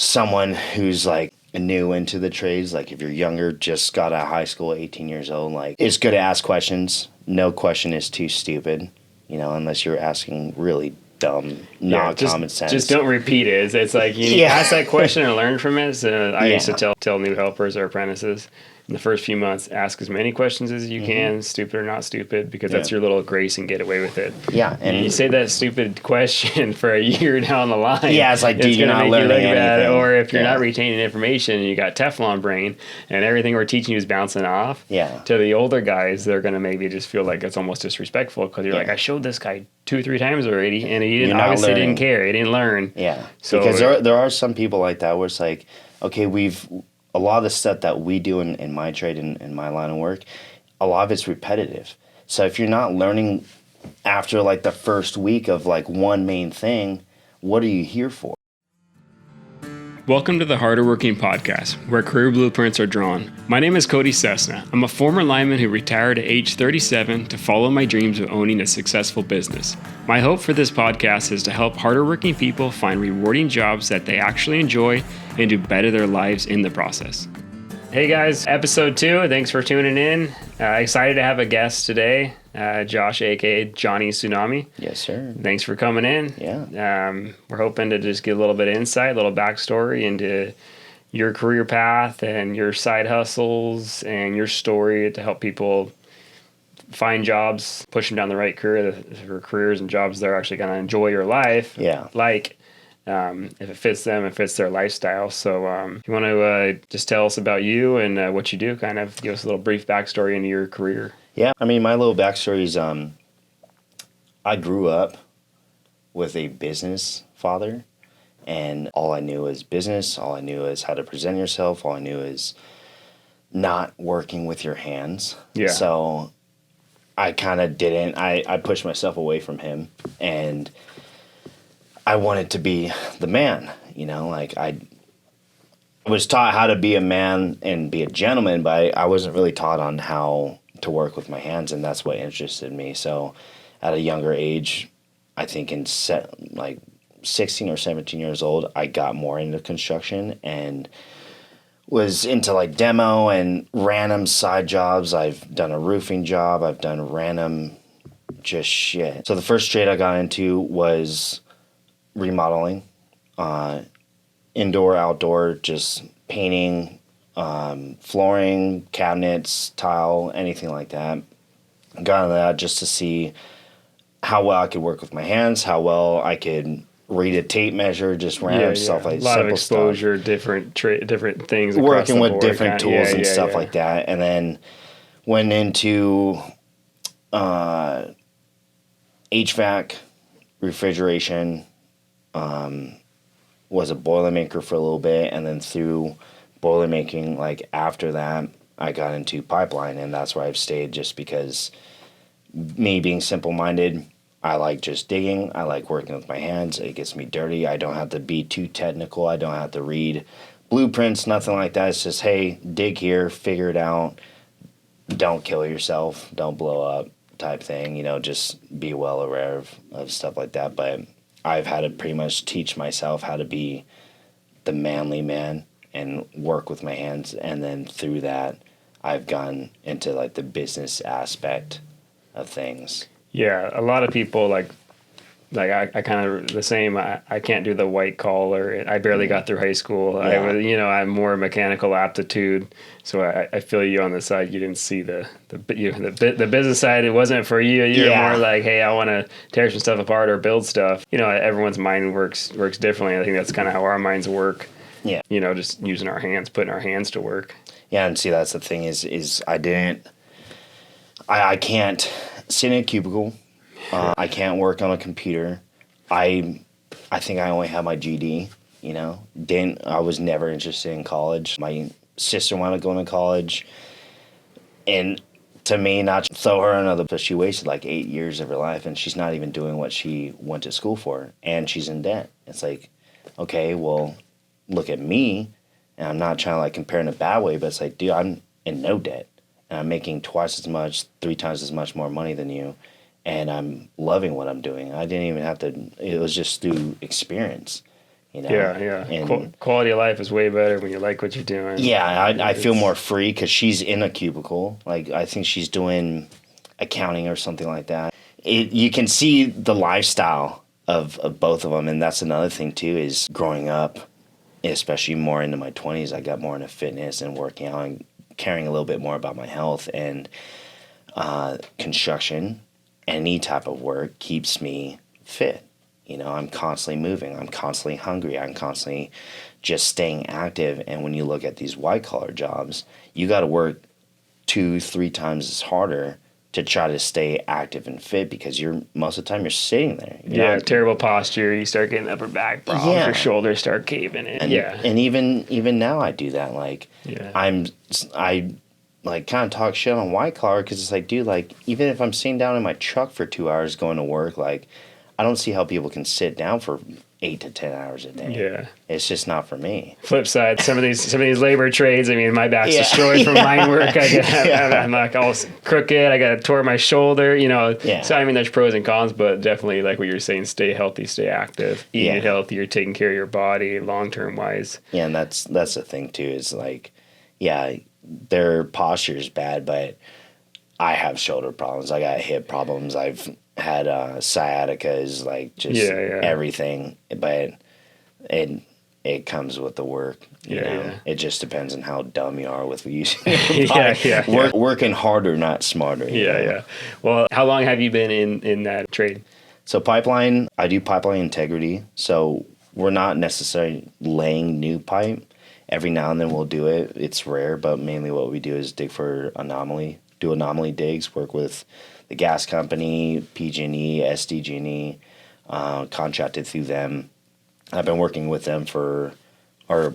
someone who's like new into the trades, like if you're younger, just got out of high school, 18 years old, like it's good to ask questions. No question is too stupid, unless you're asking really dumb, not common sense. Just don't repeat it. It's like you ask that question and learn from it. So I used to tell new helpers or apprentices in the first few months, ask as many questions as you can, stupid or not stupid, because that's your little grace and get away with it. Yeah. And you say that stupid question for a year down the line. Yeah, it's like, dude, you're not learning anything. Or if you're not retaining information and you got Teflon brain and everything we're teaching you is bouncing off, to the older guys, they're going to maybe just feel like it's almost disrespectful because you're like, I showed this guy 2 or 3 times already and he obviously didn't care. He didn't learn. Yeah. So because there are some people like that where it's like, okay, a lot of the stuff that we do in my trade, in my line of work, a lot of it's repetitive. So if you're not learning after like the first week of like one main thing, what are you here for? Welcome to the Harder Working Podcast, where career blueprints are drawn. My name is Cody Cessna. I'm a former lineman who retired at age 37 to follow my dreams of owning a successful business. My hope for this podcast is to help harder working people find rewarding jobs that they actually enjoy and to better their lives in the process. Hey guys, episode 2. Thanks for tuning in. Excited to have a guest today, Josh, aka Johnny Tsunami. Yes, sir. Thanks for coming in. Yeah. We're hoping to just get a little bit of insight, a little backstory into your career path and your side hustles and your story to help people find jobs, push them down the right careers and jobs they're actually going to enjoy your life. Yeah. If it fits them, it fits their lifestyle. So if you want to just tell us about you and what you do, kind of give us a little brief backstory into your career. Yeah, I mean, my little backstory is I grew up with a business father, and all I knew was business. All I knew is how to present yourself. All I knew is not working with your hands. Yeah. So I kind of didn't. I pushed myself away from him, and I wanted to be the man, like I was taught how to be a man and be a gentleman, but I wasn't really taught on how to work with my hands, and that's what interested me. So at a younger age, I think in 16 or 17 years old, I got more into construction and was into like demo and random side jobs. I've done a roofing job. I've done random just shit. So the first trade I got into was remodeling, indoor, outdoor, just painting, flooring, cabinets, tile, anything like that. I got into that just to see how well I could work with my hands, how well I could read a tape measure, just random stuff like a lot of exposure, stuff. different things. Working with different tools and stuff like that, and then went into HVAC, refrigeration. Was a Boilermaker for a little bit, and then through Boilermaking, like after that, I got into pipeline, and that's where I've stayed just because me being simple-minded, I like just digging, I like working with my hands, it gets me dirty, I don't have to be too technical, I don't have to read blueprints, nothing like that. It's just, hey, dig here, figure it out, don't kill yourself, don't blow up type thing, just be well aware of stuff like that. But I've had to pretty much teach myself how to be the manly man and work with my hands. And then through that, I've gone into like the business aspect of things. Yeah, a lot of people like I kind of the same. I can't do the white collar. I barely got through high school. Yeah. I'm more mechanical aptitude. So I feel you on the side. You didn't see the business side. It wasn't for you. You're more like, hey, I want to tear some stuff apart or build stuff. Everyone's mind works differently. I think that's kind of how our minds work. Yeah. Just using our hands, putting our hands to work. Yeah, and see, that's the thing is I can't sit in a cubicle. I can't work on a computer. I think I only have my GD, I was never interested in college. My sister wanted to go into college, and to me, not throw her another, but she wasted like 8 years of her life, and she's not even doing what she went to school for, and she's in debt. It's like, okay, well, look at me, and I'm not trying to like compare in a bad way, but it's like, dude, I'm in no debt, and I'm making twice as much, 3 times as much more money than you. And I'm loving what I'm doing. I didn't even have to, it was just through experience. Yeah. And Quality of life is way better when you like what you're doing. yeah, I feel more free because she's in a cubicle. Like, I think she's doing accounting or something like that. You can see the lifestyle of both of them. And that's another thing, too, is growing up, especially more into my 20s, I got more into fitness and working out and caring a little bit more about my health. And construction, any type of work keeps me fit. I'm constantly moving. I'm constantly hungry. I'm constantly just staying active. And when you look at these white collar jobs, you got to work 2-3 times as harder to try to stay active and fit because most of the time you're sitting there. Terrible posture. You start getting upper back problems. Your shoulders start caving in. And even now I do that. Like, I like kind of talk shit on white collar because it's like, dude, like, even if I'm sitting down in my truck for 2 hours going to work, like, I don't see how people can sit down for 8 to 10 hours a day. Yeah. It's just not for me. Flip side, some of these labor trades, I mean, my back's destroyed from line work. I'm like all crooked. I got tore my shoulder, So, I mean, there's pros and cons, but definitely like what you're saying, stay healthy, stay active, eat healthy, you're taking care of your body long-term wise. Yeah, and that's the thing too, is like, their posture is bad, but I have shoulder problems. I got hip problems. I've had sciatica is like just everything, but it comes with the work. You know? It just depends on how dumb you are with using working harder, not smarter. Yeah. Well, how long have you been in that trade? So pipeline, I do pipeline integrity. So we're not necessarily laying new pipe. Every now and then we'll do it. It's rare, but mainly what we do is dig for anomaly, do anomaly digs, work with the gas company, PG&E, SDG&E, contracted through them. I've been working with them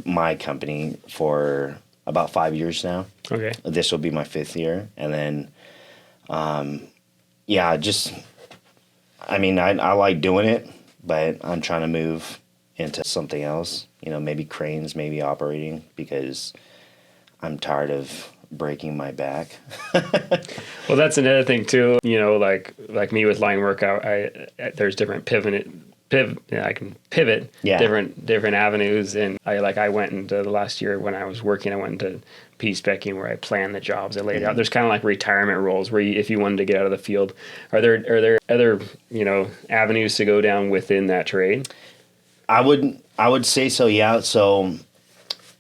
my company for about 5 years now. Okay. This will be my 5th year. And then, I like doing it, but I'm trying to move into something else, maybe cranes, maybe operating, because I'm tired of breaking my back. Well, that's another thing too. Like me with line work, there's different I can pivot different avenues, and I went into the last year when I was working, I went into P-specking where I planned the jobs I laid out. There's kind of like retirement roles where if you wanted to get out of the field, are there other avenues to go down within that trade? I would say so. Yeah. So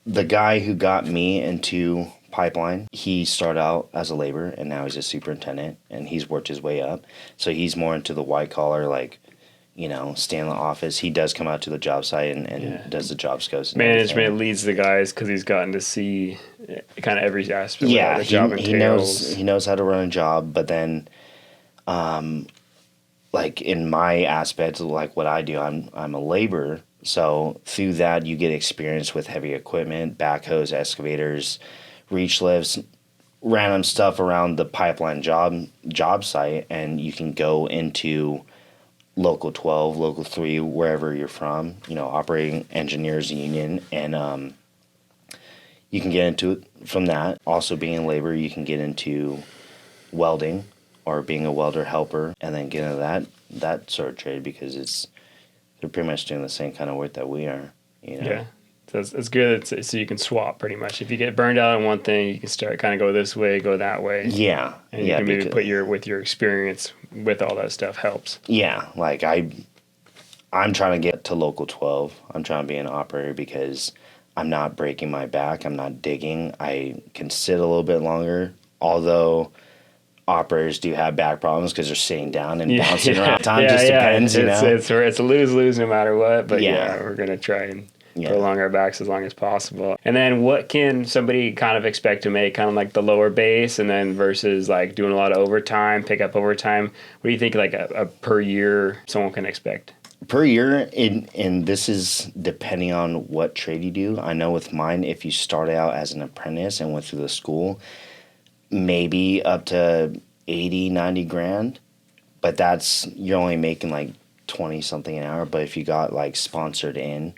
the guy who got me into pipeline, he started out as a laborer and now he's a superintendent and he's worked his way up. So he's more into the white collar, like, stay in the office. He does come out to the job site and does the job scopes. Management leads the guys because he's gotten to see kind of every aspect of what the job entails. He knows how to run a job, but then, like in my aspect, like what I do, I'm a laborer. So through that, you get experience with heavy equipment, backhoes, excavators, reach lifts, random stuff around the pipeline job site, and you can go into local 12, local 3, wherever you're from, operating engineers union, and you can get into it from that. Also being in labor, you can get into welding or being a welder helper, and then get into that sort of trade because they're pretty much doing the same kind of work that we are. Yeah. So it's good. So you can swap pretty much. If you get burned out on one thing, you can start kind of go this way, go that way. Yeah. And you can maybe put your experience with all that stuff helps. Yeah. Like I'm trying to get to local 12. I'm trying to be an operator because I'm not breaking my back. I'm not digging. I can sit a little bit longer, although operators do have back problems because they're sitting down and bouncing around. Time just depends, It's a lose-lose no matter what. But we're going to try and prolong our backs as long as possible. And then what can somebody kind of expect to make, kind of like the lower base, and then versus like doing a lot of overtime, pick up overtime? What do you think like a per year someone can expect? Per year, and this is depending on what trade you do. I know with mine, if you started out as an apprentice and went through the school, maybe up to 80, 90 grand, but you're only making like 20 something an hour. But if you got like sponsored in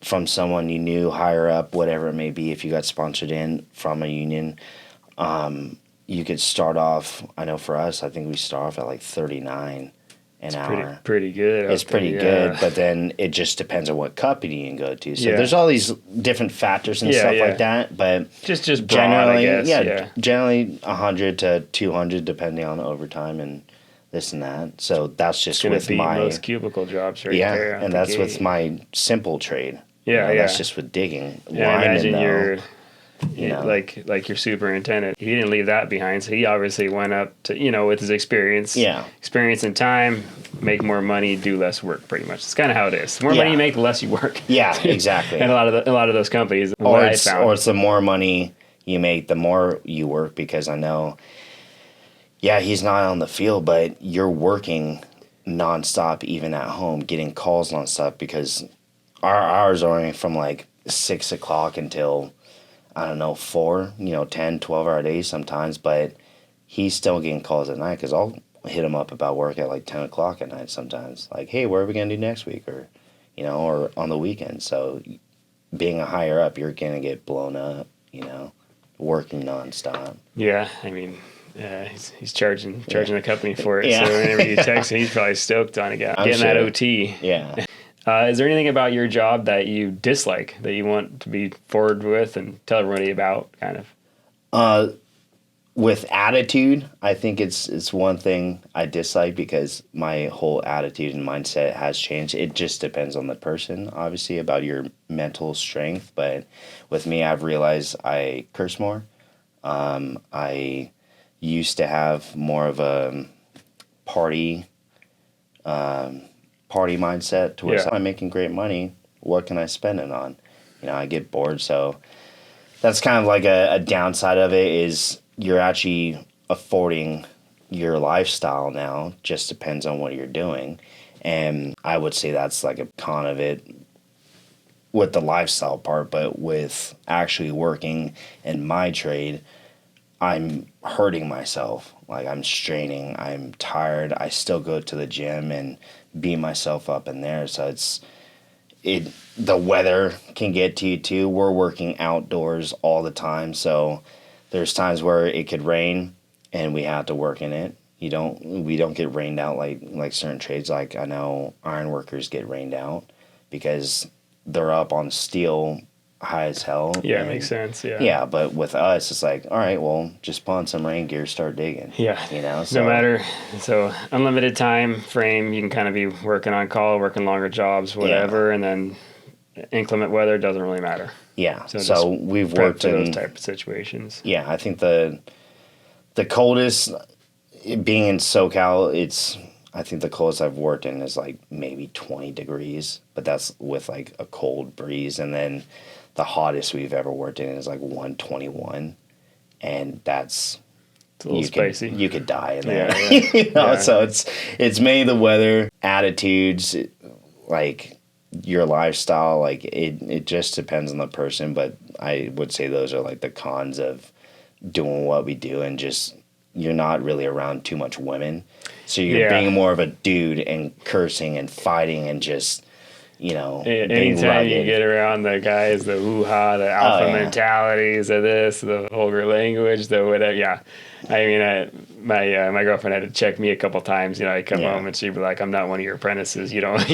from someone you knew higher up, whatever it may be, if you got sponsored in from a union, you could start off, I know for us, I think we start off at like 39 an hour. Pretty good. It's pretty good, but then it just depends on what company you can go to. So there's all these different factors and stuff like that. But just broad, generally, I guess. Generally 100 to 200 depending on the overtime and this and that. So that's just with my most cubicle jobs right there. And that's with my simple trade. That's just with digging. Yeah, I imagine like your superintendent. He didn't leave that behind, so he obviously went up to with his experience. Yeah, experience and time, make more money, do less work. Pretty much, it's kind of how it is. The more money you make, the less you work. Yeah, exactly. And a lot of those companies, or it's the more money you make, the more you work. Because I know, he's not on the field, but you're working nonstop, even at home, getting calls nonstop. Because our hours are only from like 6 o'clock until 4, 10, 12-hour days sometimes, but he's still getting calls at night because I'll hit him up about work at like 10 o'clock at night sometimes. Like, hey, what are we going to do next week? Or, or on the weekend. So being a higher up, you're going to get blown up, working nonstop. Yeah, I mean, he's charging the company for it. Yeah. So whenever you text him, he's probably stoked on getting that OT. Yeah. Is there anything about your job that you dislike that you want to be forward with and tell everybody about, kind of? With attitude, I think it's one thing I dislike because my whole attitude and mindset has changed. It just depends on the person, obviously, about your mental strength. But with me, I've realized I curse more. I used to have more of a party mindset to where I'm making great money. What can I spend it on? I get bored. So that's kind of like a downside of it is you're actually affording your lifestyle now. Just depends on what you're doing. And I would say that's like a con of it with the lifestyle part. But with actually working in my trade, I'm hurting myself. Like I'm straining. I'm tired. I still go to the gym and beat myself up in there. So the weather can get to you too. We're working outdoors all the time. So there's times where it could rain and we have to work in it. We don't get rained out like certain trades. Like I know iron workers get rained out because they're up on steel high as hell. Yeah, it makes sense. Yeah. Yeah, but with us, it's like, all right, well, just put on some rain gear, start digging. Yeah. So, no matter. So unlimited time frame, you can kind of be working on call, working longer jobs, whatever, and then inclement weather doesn't really matter. Yeah. So we've worked in those type of situations. Yeah, I think the coldest, being in SoCal, I think the coldest I've worked in is like maybe 20 degrees, but that's with like a cold breeze. And then the hottest we've ever worked in is like 121, and that's a little spicy. You could die in there. Yeah. So it's mainly the weather, attitudes, like your lifestyle. Like it just depends on the person, but I would say those are like the cons of doing what we do, and just you're not really around too much women, so you're being more of a dude and cursing and fighting and just. Anytime you get around the guys, the hoo-ha, the alpha mentalities, the this, the vulgar language, the whatever. Yeah. I mean, my girlfriend had to check me a couple times. I come home and she'd be like, I'm not one of your apprentices. Because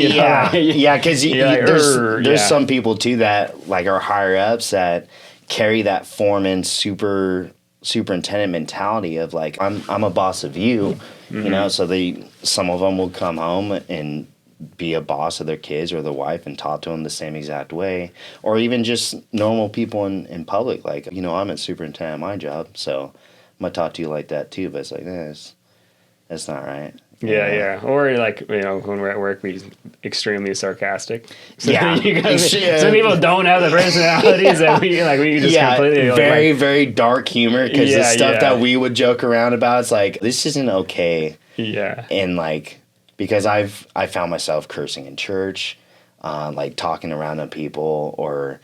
there's some people too that like are higher ups that carry that foreman superintendent mentality of like, I'm a boss of you, so some of them will come home and be a boss of their kids or their wife and talk to them the same exact way, or even just normal people in public. Like, I'm a superintendent at my job, so I'm going to talk to you like that too, but it's like, that's not right. Yeah. Or like, when we're at work, we're extremely sarcastic. So some people don't have the personalities that we just completely very dark humor, because the stuff that we would joke around about, it's like, this isn't okay. Yeah. And like, because I found myself cursing in church, like talking around to people, or,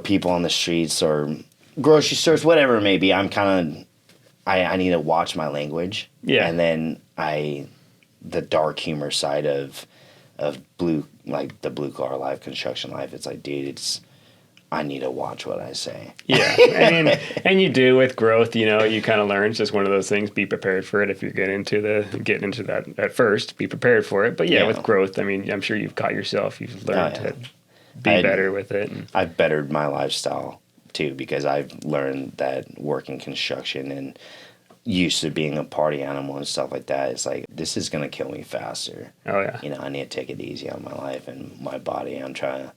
people on the streets or grocery stores, whatever it may be. I'm kind of, I need to watch my language. Yeah. And then the dark humor side of the blue collar life, construction life, it's like, dude, I need to watch what I say. Yeah, and you do with growth. You kind of learn. It's just one of those things. Be prepared for it if you're getting into that at first. Be prepared for it. But with growth, I'm sure you've caught yourself. You've learned to be better with it. I've bettered my lifestyle too, because I've learned that working construction and used to being a party animal and stuff like that, it's like, this is gonna kill me faster. Oh yeah. I need to take it easy on my life and my body. I'm trying to,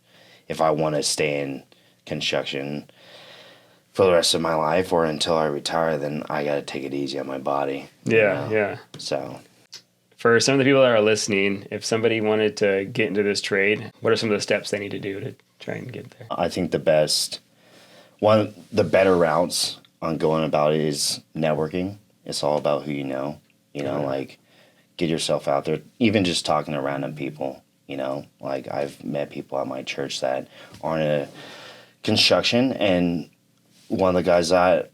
if I want to stay in construction for the rest of my life or until I retire, then I got to take it easy on my body. Yeah. So for some of the people that are listening, if somebody wanted to get into this trade, what are some of the steps they need to do to try and get there? I think one of the better routes on going about it is networking. It's all about who you know, like get yourself out there, even just talking to random people, like I've met people at my church that aren't in construction, and one of the guys that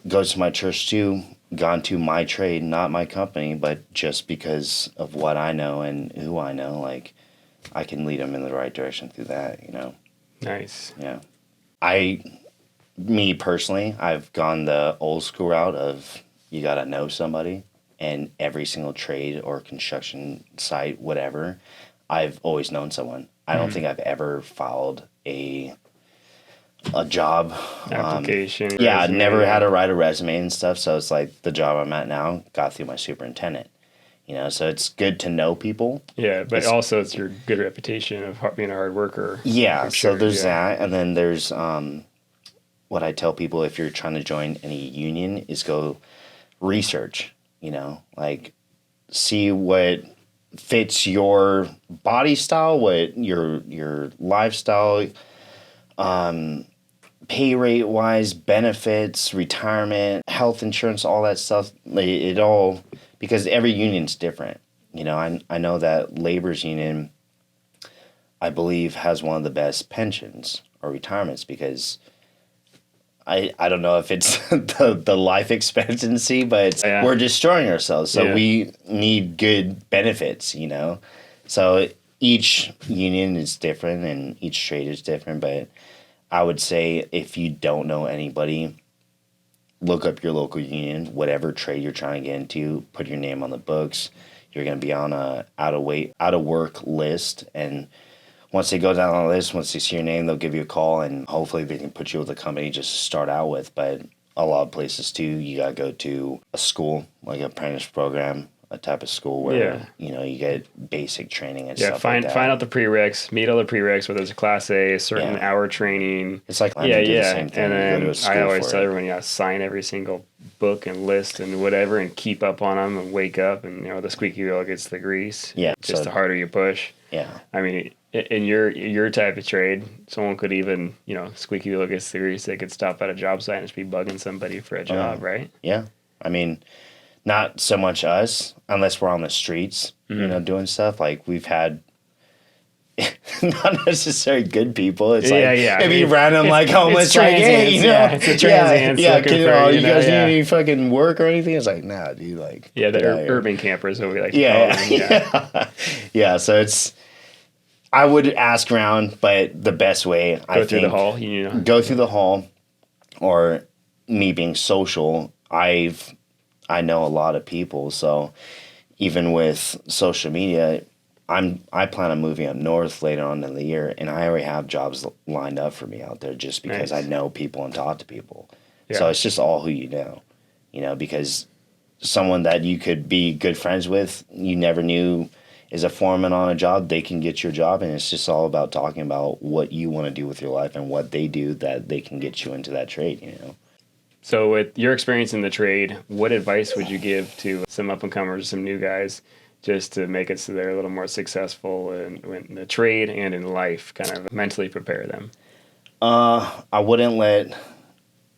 goes to my church too got into my trade, not my company, but just because of what I know and who I know, like I can lead them in the right direction through that, Nice. Yeah. Me personally, I've gone the old school route of you got to know somebody, and every single trade or construction site, whatever, I've always known someone. I don't think I've ever filed a job application. Yeah, I never had to write a resume and stuff. So it's like the job I'm at now got through my superintendent. So it's good to know people. Yeah, but also it's your good reputation of being a hard worker. Yeah, so there's that, and then there's what I tell people if you're trying to join any union is go research. Like see what fits your body style, what your lifestyle, pay rate wise, benefits, retirement, health insurance, all that stuff. It all, because every union's different. I know that labor's union, I believe, has one of the best pensions or retirements, because I don't know if it's the life expectancy, but we're destroying ourselves. So we need good benefits, So each union is different and each trade is different. But I would say if you don't know anybody, look up your local union, whatever trade you're trying to get into, put your name on the books. You're going to be on a out of work list, and once they go down on the list, once they see your name, they'll give you a call, and hopefully they can put you with a company just to start out with. But a lot of places too, you got to go to a school, like an apprentice program, a type of school where you get basic training and stuff like that. Find out the prereqs, meet all the prereqs, whether it's a class A, a certain hour training. It's like the same thing. And then I always tell everyone, sign every single book and list and whatever, and keep up on them and wake up, and the squeaky wheel gets the grease. Yeah, just the harder you push. Yeah, I mean, in your type of trade, someone could even squeaky wheel gets the grease. They could stop at a job site and just be bugging somebody for a job, right? Yeah, I mean, not so much us, unless we're on the streets, doing stuff. Like we've had not necessarily good people. It's maybe random homeless, like, hey, it's a transients. You guys need any fucking work or anything? It's like, nah, dude, like, the urban campers, what we like to call them. Yeah. So I would ask around, but the best way go through the hall. Go through the hall, or me being social. I know a lot of people, so even with social media, I plan on moving up north later on in the year, and I already have jobs lined up for me out there just because I know people and talk to people. Yeah. So it's just all who you know, because someone that you could be good friends with, you never knew is a foreman on a job, they can get your job, and it's just all about talking about what you want to do with your life and what they do that they can get you into that trade, So with your experience in the trade, what advice would you give to some up-and-comers, some new guys, just to make it so they're a little more successful in the trade and in life, kind of mentally prepare them? I wouldn't let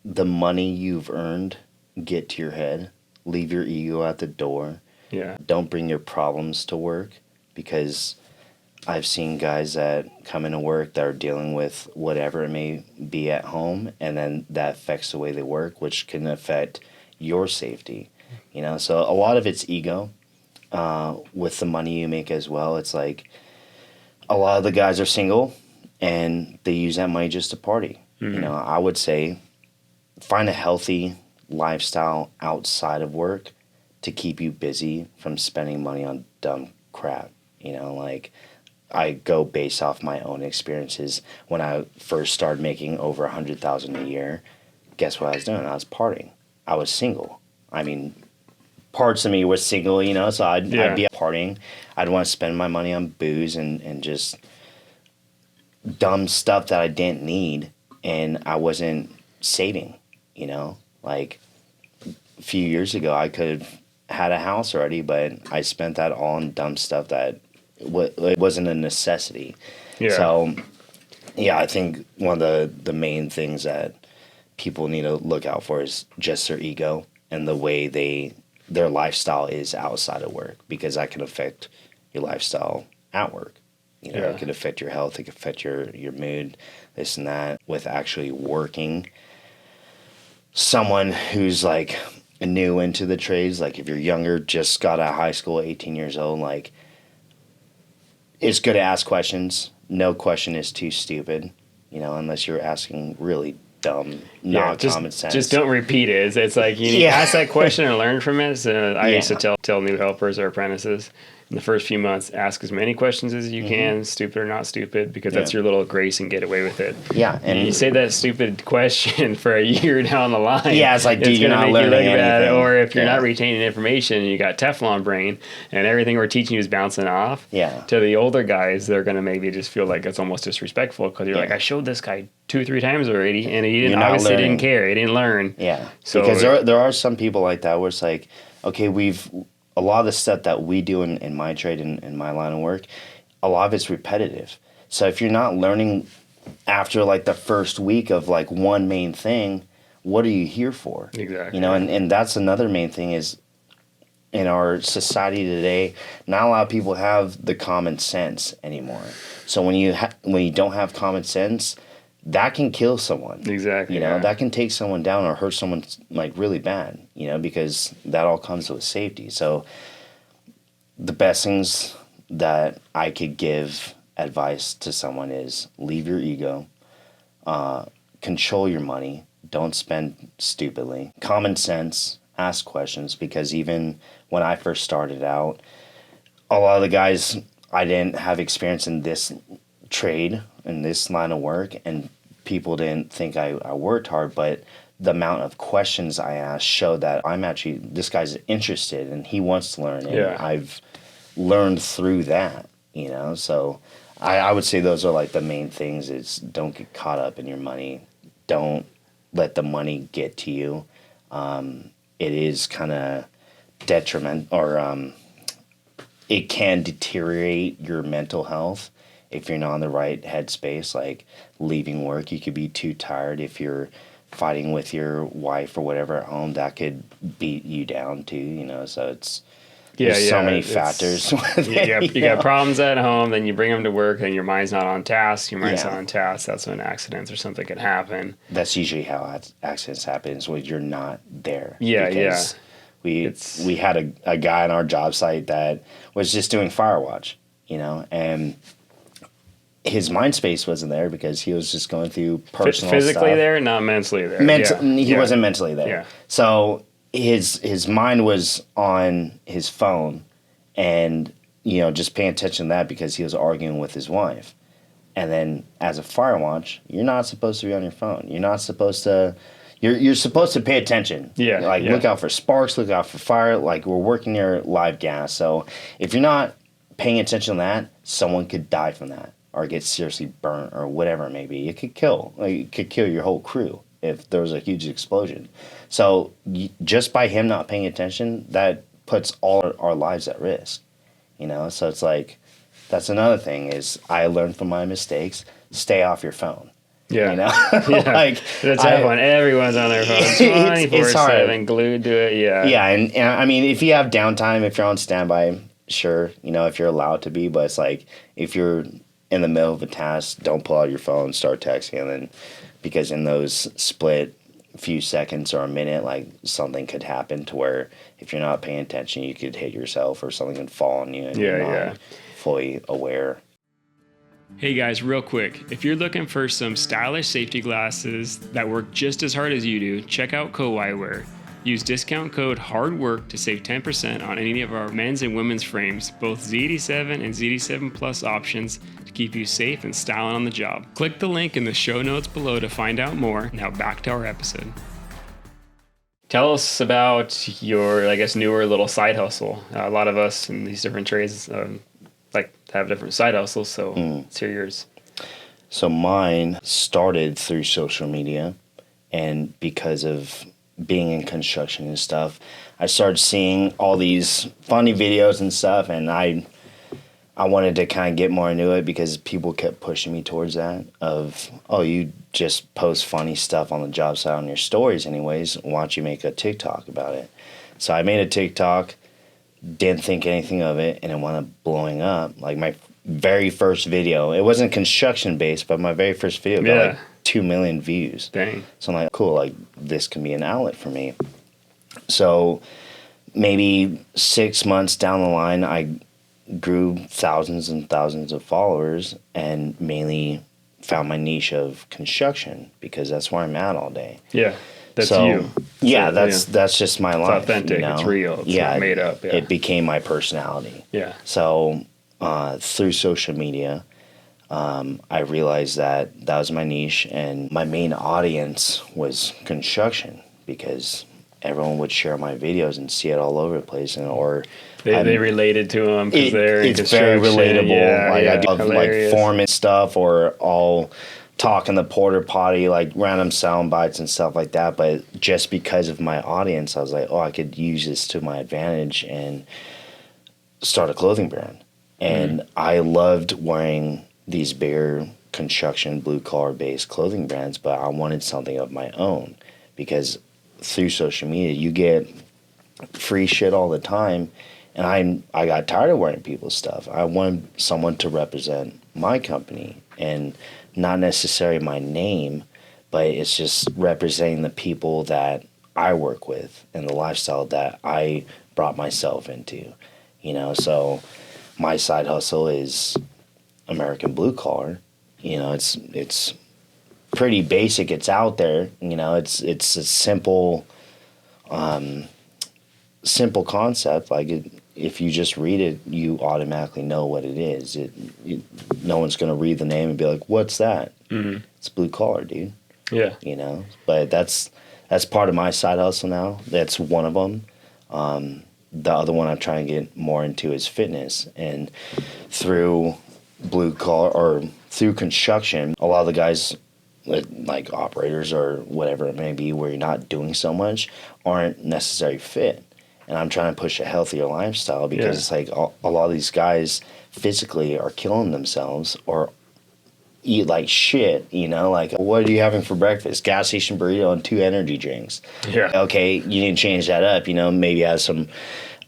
the money you've earned get to your head. Leave your ego at the door. Yeah. Don't bring your problems to work, because I've seen guys that come into work that are dealing with whatever it may be at home, and then that affects the way they work, which can affect your safety. So a lot of it's ego. With the money you make as well, it's like a lot of the guys are single, and they use that money just to party. You know, I would say find a healthy lifestyle outside of work to keep you busy from spending money on dumb crap. You know, like I go based off my own experiences. When I first started making over $100,000 a year, guess what I was doing? I was partying. I was single. I mean, parts of me was single, you know, so I'd be partying. I'd want to spend my money on booze and just dumb stuff that I didn't need, and I wasn't saving, you know. Like a few years ago, I could have had a house already, but I spent that all on dumb stuff that it wasn't a necessity. Yeah. So, yeah, I think one of the main things that people need to look out for is just their ego and the way their lifestyle is outside of work, because that can affect your lifestyle at work. You know, it can affect your health, it can affect your mood, this and that. With actually working, someone who's like new into the trades, like if you're younger, just got out of high school, 18 years old, like it's good to ask questions. No question is too stupid, you know, unless you're asking really dumb, not common sense. Just don't repeat it. It's like you need to ask that question and learn from it. So I used to tell new helpers or apprentices in the first few months, ask as many questions as you can, stupid or not stupid, because that's your little grace and get away with it. Yeah. And you say that stupid question for a year down the line. Yeah, it's like, dude, you're not learning anything. Or if you're not retaining information and you got Teflon brain and everything we're teaching you is bouncing off, to the older guys, they're going to maybe just feel like it's almost disrespectful because you're like, I showed this guy 2 or 3 times already and he obviously didn't care. He didn't learn. Yeah. So, because there are some people like that where it's like, okay, a lot of the stuff that we do in my trade and in my line of work, a lot of it's repetitive. So if you're not learning after like the first week of like one main thing, what are you here for? Exactly. You know, and that's another main thing is in our society today, not a lot of people have the common sense anymore. So when you don't have common sense, that can kill someone. Exactly. You know, that can take someone down or hurt someone like really bad, you know, because that all comes with safety. So the best things that I could give advice to someone is leave your ego, control your money, don't spend stupidly, common sense, ask questions, because even when I first started out, a lot of the guys, I didn't have experience in this trade, in this line of work, and people didn't think I worked hard, but the amount of questions I asked showed that this guy's interested and he wants to learn, and I've learned through that, you know. So I would say those are like the main things is don't get caught up in your money. Don't let the money get to you. It is kind of detriment, or it can deteriorate your mental health if you're not in the right headspace. Like leaving work, you could be too tired. If you're fighting with your wife or whatever at home, that could beat you down too, you know. So there's so many factors. You got problems at home, then you bring them to work, and your mind's not on task. Your mind's not on task. That's when accidents or something could happen. That's usually how accidents happen, is when you're not there. We had a guy on our job site that was just doing Firewatch, you know, and his mind space wasn't there because he was just going through personal physically stuff. There, not mentally there. He wasn't mentally there. Yeah. So his mind was on his phone, and you know, just paying attention to that because he was arguing with his wife. And then as a Firewatch, you're not supposed to be on your phone. You're not supposed to. You're supposed to pay attention. Look out for sparks, look out for fire. Like, we're working near live gas. So if you're not paying attention to that, someone could die from that or get seriously burnt or whatever it may be. It could kill your whole crew if there was a huge explosion. So just by him not paying attention, that puts all our lives at risk. You know, so it's like, that's another thing is I learned from my mistakes. Stay off your phone. Yeah. You know? Like, that's everyone. Everyone's on their phone 24/7, glued to it. Yeah. Yeah, and I mean, if you have downtime, if you're on standby, sure, you know, if you're allowed to be, but it's like, if you're in the middle of a task, don't pull out your phone, start texting, and then, because in those split few seconds or a minute, like, something could happen to where if you're not paying attention, you could hit yourself or something could fall on you and you're not fully aware. Hey guys, real quick, if you're looking for some stylish safety glasses that work just as hard as you do, check out Co-Eyewear. Use discount code HARDWORK to save 10% on any of our men's and women's frames, both Z87 and Z87 Plus options to keep you safe and styling on the job. Click the link in the show notes below to find out more. Now back to our episode. Tell us about your, newer little side hustle. A lot of us in these different trades like to have different side hustles, so let's hear yours. So mine started through social media, and because of being in construction and stuff, I started seeing all these funny videos and stuff, and I wanted to kind of get more into it because people kept pushing me towards that of, oh, you just post funny stuff on the job site on your stories anyways, why don't you make a TikTok about it? So I made a TikTok, didn't think anything of it, and it wound up blowing up. Like my very first video, it wasn't construction based, but my very first video got like 2 million views. Dang. So I'm like, cool, like this can be an outlet for me. So maybe 6 months down the line, I grew thousands and thousands of followers and mainly found my niche of construction because that's where I'm at all day. Yeah. That's you. Yeah, that's just my life. It's authentic. You know? It's real. It's not made up. Yeah. It became my personality. Yeah. So through social media, I realized that was my niche, and my main audience was construction because everyone would share my videos and see it all over the place, and they related to them because they're in it's very relatable. Yeah, I do like foreman stuff or all. Talk in the porta potty, like random sound bites and stuff like that. But just because of my audience, I was like, oh, I could use this to my advantage and start a clothing brand. And I loved wearing these bigger construction, blue-collar based clothing brands, but I wanted something of my own because through social media, you get free shit all the time. And I got tired of wearing people's stuff. I wanted someone to represent my company and not necessarily my name, but it's just representing the people that I work with and the lifestyle that I brought myself into, you know. So my side hustle is American blue collar. You know, it's pretty basic. It's out there. You know, it's a simple concept. Like if you just read it, you automatically know what it is. No one's going to read the name and be like, what's that? Mm-hmm. It's blue collar, dude. Yeah. You know, but that's part of my side hustle now. That's one of them. The other one I'm trying to get more into is fitness. And through blue collar or through construction, a lot of the guys like operators or whatever it may be where you're not doing so much aren't necessarily fit. And I'm trying to push a healthier lifestyle because it's like a lot of these guys physically are killing themselves or eat like shit, you know? Like, what are you having for breakfast? Gas station burrito and 2 energy drinks. Yeah. Okay, you need to change that up, you know? Maybe have some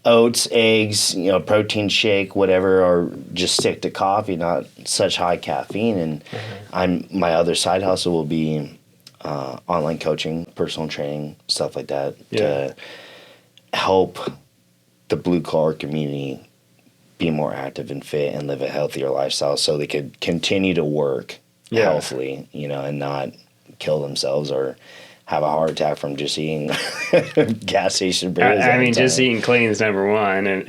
oats, eggs, you know, protein shake, whatever, or just stick to coffee, not such high caffeine. And my other side hustle will be online coaching, personal training, stuff like that to help the blue collar community be more active and fit and live a healthier lifestyle so they could continue to work healthily, you know, and not kill themselves or have a heart attack from just eating gas station burritos. I mean, just eating clean is number one, and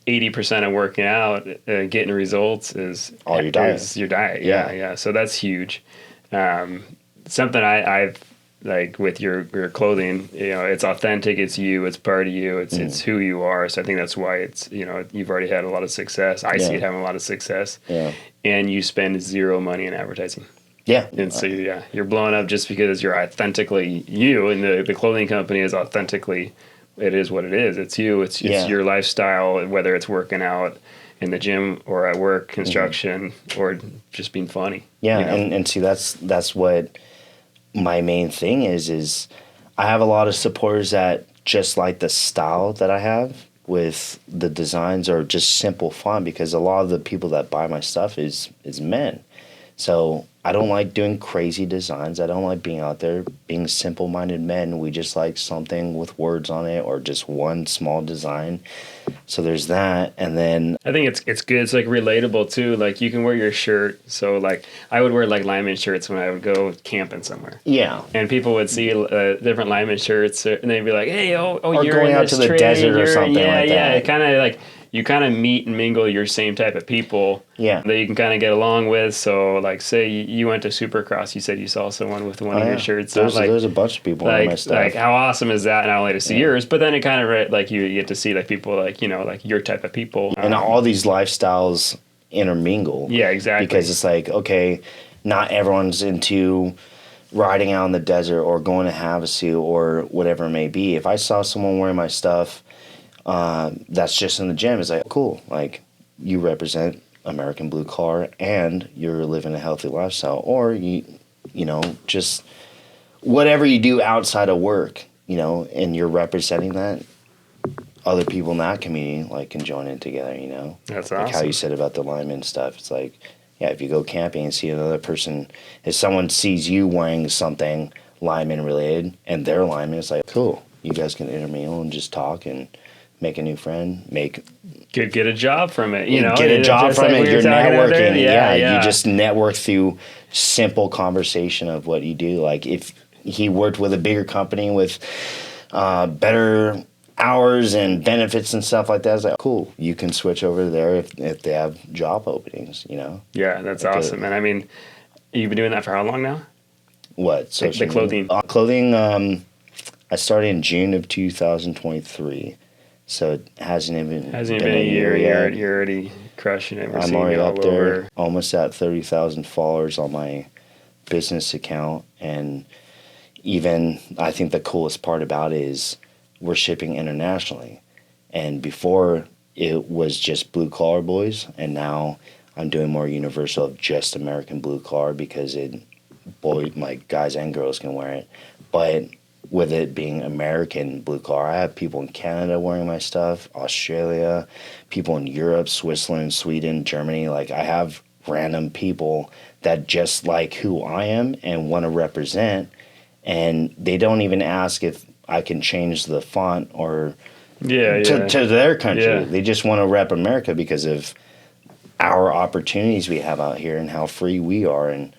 80% of working out, getting results is all your diet. Is your diet. Yeah. So that's huge. Something I've like with your clothing, you know, it's authentic, it's you, it's part of you, it's who you are. So I think that's why it's, you know, you've already had a lot of success. I see it having a lot of success. Yeah. And you spend zero money in advertising. Yeah. And so, you're blowing up just because you're authentically you, and the clothing company is authentically, it is what it is. It's you, it's your lifestyle, whether it's working out in the gym or at work, construction, or just being funny. Yeah. You know? And see, that's what my main thing is I have a lot of supporters that just like the style that I have with the designs or just simple fun, because a lot of the people that buy my stuff is men. So I don't like doing crazy designs. I don't like being out there being simple-minded men. We just like something with words on it or just one small design. So there's that, and then I think it's good. It's like relatable too. Like you can wear your shirt. So like I would wear like lineman shirts when I would go camping somewhere. yeah, And people would see different lineman shirts, and they'd be like, "Hey, or you're going in out this to the trade, desert or something like yeah." that. It kind of like you kind of meet and mingle your same type of people. Yeah. That you can kind of get along with. So like, say you went to Supercross, you said you saw someone with one of your shirts. There's a bunch of people wearing my stuff. Like how awesome is that? Not only to see yours, but then it kind of like you get to see like people like like your type of people, and all these lifestyles intermingle. Yeah, exactly. Because it's like, okay, not everyone's into riding out in the desert or going to Havasu or whatever it may be. If I saw someone wearing my stuff that's just in the gym, it's like, cool. Like, you represent American blue collar and you're living a healthy lifestyle. Or, you just whatever you do outside of work, and you're representing that, other people in that community like can join in together, That's like awesome. how you said about the lineman stuff. It's like, yeah, if you go camping and see another person, if someone sees you wearing something lineman related and they're lineman, it's like, cool, you guys can intermingle and just talk and make a new friend, get a job from it, get a job from it. You're networking. Yeah, You just network through simple conversation of what you do. Like if he worked with a bigger company with better hours and benefits and stuff like that, it's like, cool, you can switch over there if they have job openings, Yeah, that's like awesome. And I mean, you've been doing that for how long now? What? The clothing. Clothing, I started in June of 2023, so it hasn't even been a year yet. You're already crushing it. I'm already up there, almost at 30,000 followers on my business account, and even I think the coolest part about it is we're shipping internationally. And before it was just blue collar boys, and now I'm doing more universal of just American blue collar because like guys and girls can wear it. But with it being American blue collar, I have people in Canada wearing my stuff, Australia, people in Europe, Switzerland, Sweden, Germany. Like I have random people that just like who I am and want to represent, and they don't even ask if I can change the font or to their country. Yeah. They just want to rep America because of our opportunities we have out here and how free we are. And,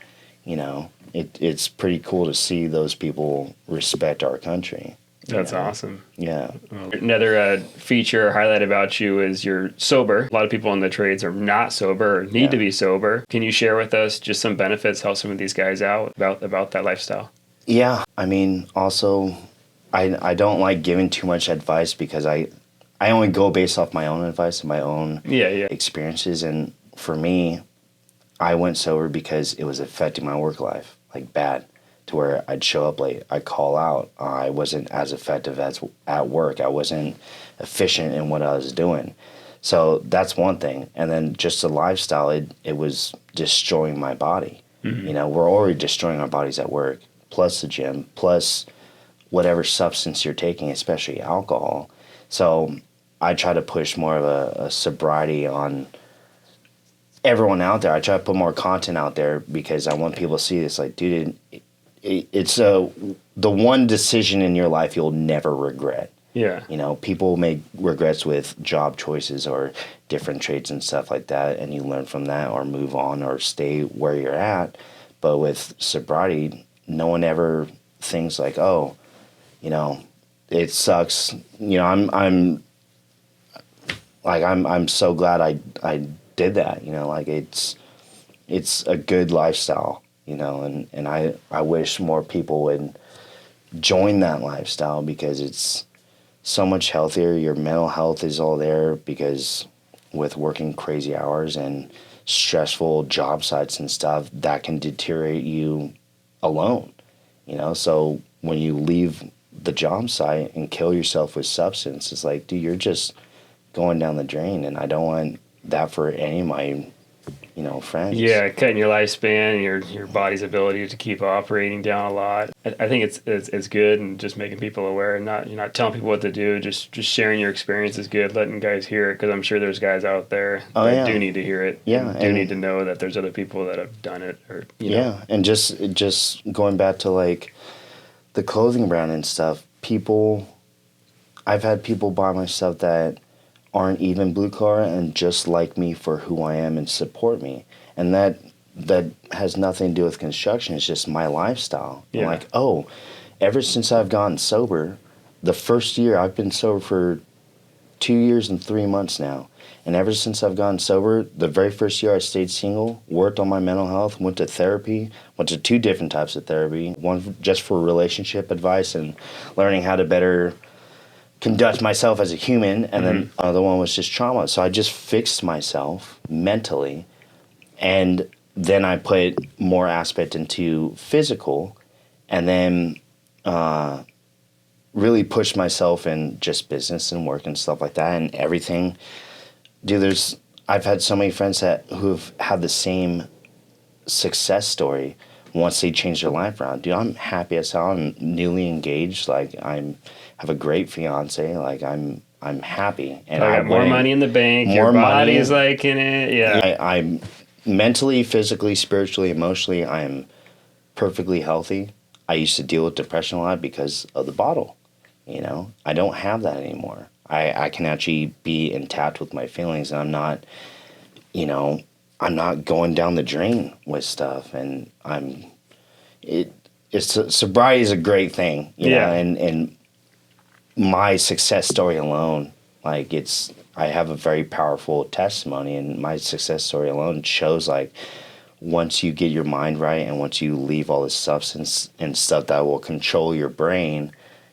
it's pretty cool to see those people respect our country. That's awesome. Yeah. Another feature or highlight about you is you're sober. A lot of people in the trades are not sober or need to be sober. Can you share with us just some benefits, help some of these guys out about that lifestyle? Yeah. I mean, also, I don't like giving too much advice because I only go based off my own advice and my own experiences. And for me, I went sober because it was affecting my work life, like bad, to where I'd show up late, I'd call out. I wasn't as effective as at work. I wasn't efficient in what I was doing. So that's one thing. And then just the lifestyle, it was destroying my body. Mm-hmm. We're already destroying our bodies at work, plus the gym, plus whatever substance you're taking, especially alcohol. So I try to push more of a sobriety on everyone out there. I try to put more content out there because I want people to see this. Like, dude, it's the one decision in your life you'll never regret. Yeah. People make regrets with job choices or different trades and stuff like that, and you learn from that or move on or stay where you're at. But with sobriety, no one ever thinks like, oh, it sucks. I'm so glad I did that. Like it's a good lifestyle. And I wish more people would join that lifestyle because it's so much healthier. Your mental health is all there because with working crazy hours and stressful job sites and stuff, that can deteriorate you alone. So when you leave the job site and kill yourself with substance, it's like, dude, you're just going down the drain, and I don't want that for any of my friends. Yeah, cutting your lifespan and your body's ability to keep operating down a lot. I think it's good, and just making people aware, and you're not telling people what to do. Just sharing your experience is good. Letting guys hear it, because I'm sure there's guys out there that do need to hear it. Yeah, and do need to know that there's other people that have done it, or and just going back to like the clothing brand and stuff. I've had people buy my stuff that aren't even blue collar and just like me for who I am and support me. And that has nothing to do with construction. It's just my lifestyle. Yeah. I'm like, ever since I've gotten sober, the first year, I've been sober for 2 years and 3 months now. And ever since I've gotten sober, the very first year I stayed single, worked on my mental health, went to therapy, went to 2 different types of therapy. One just for relationship advice and learning how to better conduct myself as a human, and then another one was just trauma. So I just fixed myself mentally, and then I put more aspect into physical, and then really pushed myself in just business and work and stuff like that and everything. Dude, I've had so many friends who've had the same success story once they change their life around. Dude, I'm happy as hell. I'm newly engaged. Like, have a great fiance. Like, I'm happy. And I got more money in the bank. Your body's liking it. Yeah. I'm mentally, physically, spiritually, emotionally, I'm perfectly healthy. I used to deal with depression a lot because of the bottle. I don't have that anymore. I can actually be intact with my feelings, and I'm not going down the drain with stuff. And sobriety is a great thing, you know, and my success story alone, like I have a very powerful testimony, and my success story alone shows like once you get your mind right and once you leave all this substance and stuff that will control your brain,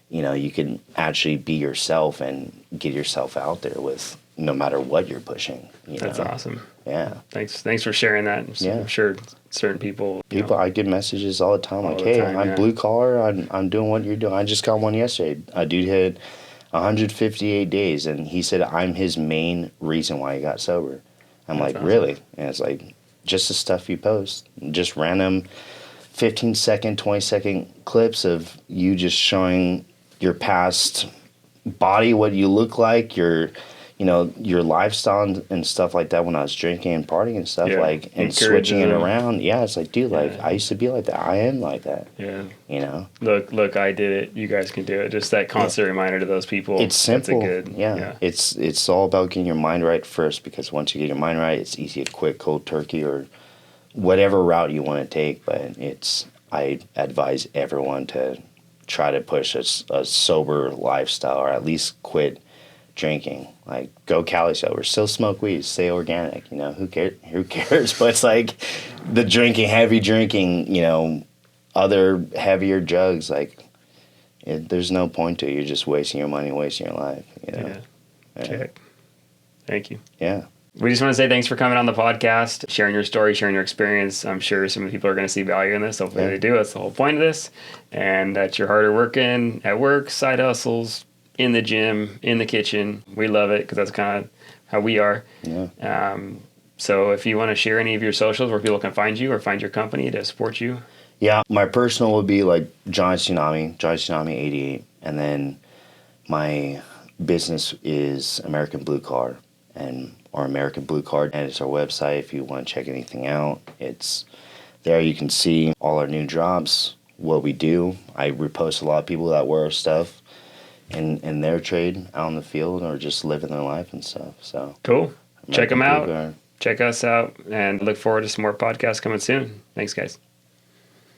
you can actually be yourself and get yourself out there with no matter what you're pushing. That's awesome. Yeah. Thanks for sharing that. I'm sure certain people. I get messages all the time like, "Hey, I'm blue collar. I'm doing what you're doing." I just got one yesterday. A dude had 158 days, and he said I'm his main reason why he got sober. I'm like, awesome. Really? And it's like just the stuff you post, just random 15-second, 20-second clips of you just showing your past body, what you look like, your lifestyle and stuff like that when I was drinking and partying and stuff, and switching it around. Yeah, it's like, dude, like, I used to be like that. I am like that. Yeah. Look, I did it. You guys can do it. Just that constant reminder to those people. It's simple. It's all about getting your mind right first, because once you get your mind right, it's easy to quit cold turkey or whatever route you want to take. But I advise everyone to try to push a sober lifestyle, or at least quit drinking. Like, go Cali sober, still smoke weed, stay organic. Who cares? But it's like the heavy drinking, other heavier drugs. Like, there's no point to it. You're just wasting your money, wasting your life. Check. Thank you. Yeah. We just want to say thanks for coming on the podcast, sharing your story, sharing your experience. I'm sure some people are going to see value in this. Hopefully they do. That's the whole point of this. And that you're harder working at work, side hustles, in the gym, in the kitchen. We love it, because that's kind of how we are. Yeah. So if you want to share any of your socials where people can find you or find your company to support you. Yeah, my personal would be like Johnny Tsunami 88. And then my business is American Blue Card, or American Blue Card, and it's our website if you want to check anything out. It's there. You can see all our new drops, what we do. I repost a lot of people that wear our stuff in their trade out in the field, or just living their life and stuff. So cool. Check them out. Check us out, and look forward to some more podcasts coming soon. Thanks, guys.